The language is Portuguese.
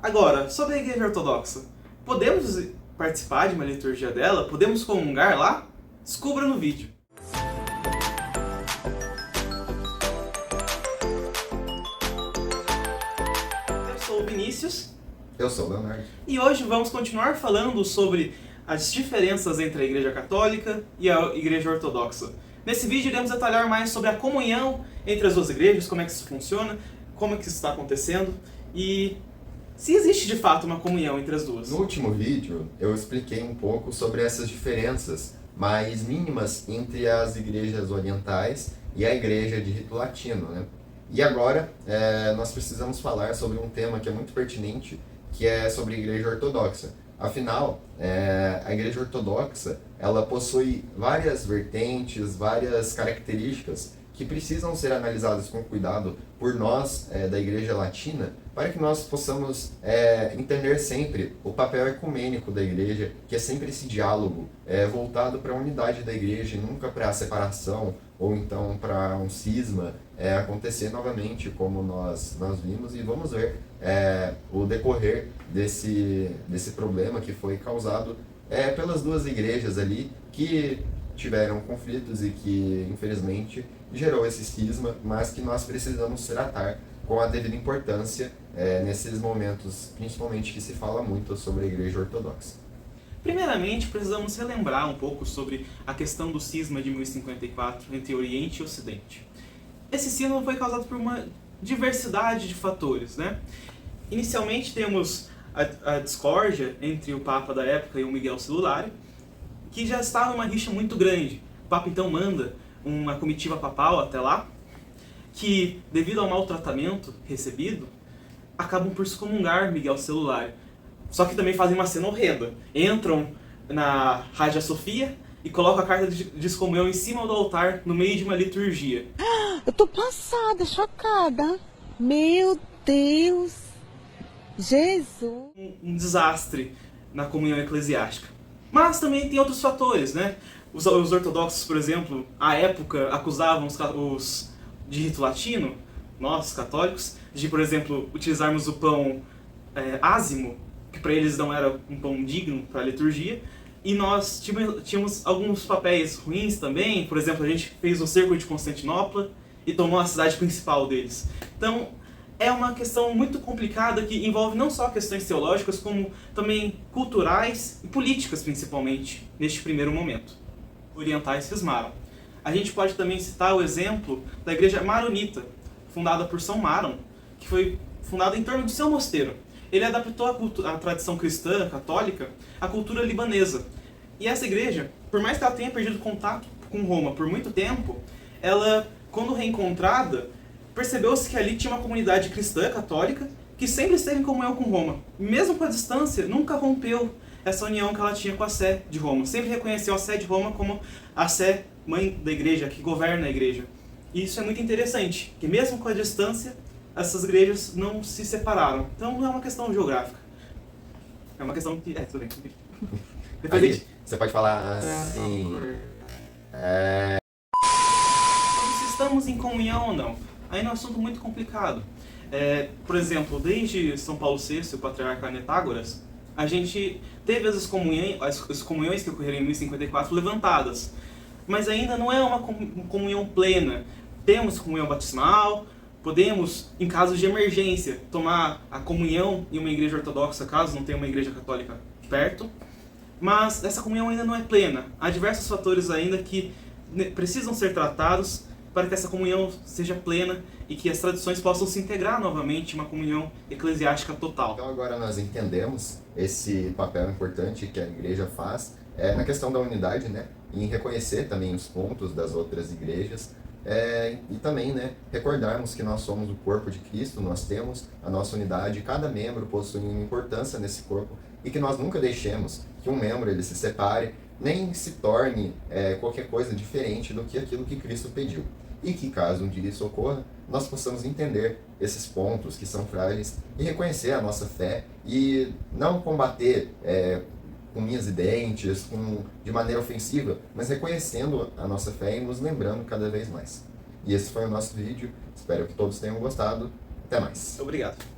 Agora, sobre a Igreja Ortodoxa, podemos participar de uma liturgia dela? Podemos comungar lá? Descubra no vídeo. Eu sou o Vinícius. Eu sou o Leonardo. E hoje vamos continuar falando sobre as diferenças entre a Igreja Católica e a Igreja Ortodoxa. Nesse vídeo iremos detalhar mais sobre a comunhão entre as duas igrejas, como é que isso funciona, como é que isso está acontecendo e se existe de fato uma comunhão entre as duas. No último vídeo eu expliquei um pouco sobre essas diferenças mais mínimas entre as igrejas orientais e a igreja de rito latino, né? E agora nós precisamos falar sobre um tema que é muito pertinente, que é sobre a igreja ortodoxa. Afinal, a igreja ortodoxa ela possui várias vertentes, várias características que precisam ser analisadas com cuidado por nós da igreja latina, para que nós possamos entender sempre o papel ecumênico da igreja, que é sempre esse diálogo voltado para a unidade da igreja e nunca para a separação ou então para um cisma acontecer novamente, como nós vimos, e vamos ver o decorrer desse problema que foi causado pelas duas igrejas ali, que tiveram conflitos e que, infelizmente, gerou esse cisma, mas que nós precisamos tratar com a devida importância nesses momentos, principalmente que se fala muito sobre a Igreja Ortodoxa. Primeiramente, precisamos relembrar um pouco sobre a questão do cisma de 1054 entre Oriente e Ocidente. Esse cisma foi causado por uma diversidade de fatores, né? Inicialmente temos a discórdia entre o Papa da época e o Miguel Celulares, que já estava uma rixa muito grande. O Papa então manda uma comitiva papal até lá, que devido ao maltratamento recebido, acabam por excomungar Miguel Celulares. Só que também fazem uma cena horrenda. Entram na Hagia Sophia e colocam a carta de excomunhão em cima do altar, no meio de uma liturgia. Eu tô passada, chocada. Meu Deus! Jesus! Um desastre na comunhão eclesiástica. Mas também tem outros fatores, né? Os ortodoxos, por exemplo, à época acusavam os de rito latino, nós, católicos, de, por exemplo, utilizarmos o pão ázimo, que para eles não era um pão digno para a liturgia, e nós tínhamos alguns papéis ruins também. Por exemplo, a gente fez o cerco de Constantinopla e tomou a cidade principal deles. Então, é uma questão muito complicada que envolve não só questões teológicas, como também culturais e políticas, principalmente, neste primeiro momento. Orientais cismaram. A gente pode também citar o exemplo da igreja maronita, fundada por São Maron, que foi fundada em torno do seu mosteiro. Ele adaptou a tradição cristã, católica, à cultura libanesa. E essa igreja, por mais que ela tenha perdido contato com Roma por muito tempo, ela, quando reencontrada, percebeu-se que ali tinha uma comunidade cristã, católica, que sempre esteve em comunhão com Roma. Mesmo com a distância, nunca rompeu essa união que ela tinha com a Sé de Roma. Sempre reconheceu a Sé de Roma como a Sé mãe da igreja, que governa a igreja. E isso é muito interessante, que mesmo com a distância, essas igrejas não se separaram. Então não é uma questão geográfica. É uma questão que... tudo bem. Depois Aí, você pode falar assim... Se estamos em comunhão ou não. Aí é um assunto muito complicado. Por exemplo, desde São Paulo VI, o patriarca Anetágoras, a gente teve as excomunhões que ocorreram em 1054 levantadas. Mas ainda não é uma comunhão plena. Temos comunhão batismal, podemos, em casos de emergência, tomar a comunhão em uma igreja ortodoxa, caso não tenha uma igreja católica perto. Mas essa comunhão ainda não é plena. Há diversos fatores ainda que precisam ser tratados para que essa comunhão seja plena e que as tradições possam se integrar novamente em uma comunhão eclesiástica total. Então agora nós entendemos esse papel importante que a igreja faz na questão da unidade, né? Em reconhecer também os pontos das outras igrejas e também, né, recordarmos que nós somos o corpo de Cristo, nós temos a nossa unidade, cada membro possui uma importância nesse corpo e que nós nunca deixemos que um membro ele se separe, nem se torne qualquer coisa diferente do que aquilo que Cristo pediu. E que, caso um dia isso ocorra, nós possamos entender esses pontos que são frágeis e reconhecer a nossa fé e não combater com unhas e dentes, de maneira ofensiva, mas reconhecendo a nossa fé e nos lembrando cada vez mais. E esse foi o nosso vídeo, espero que todos tenham gostado. Até mais. Obrigado.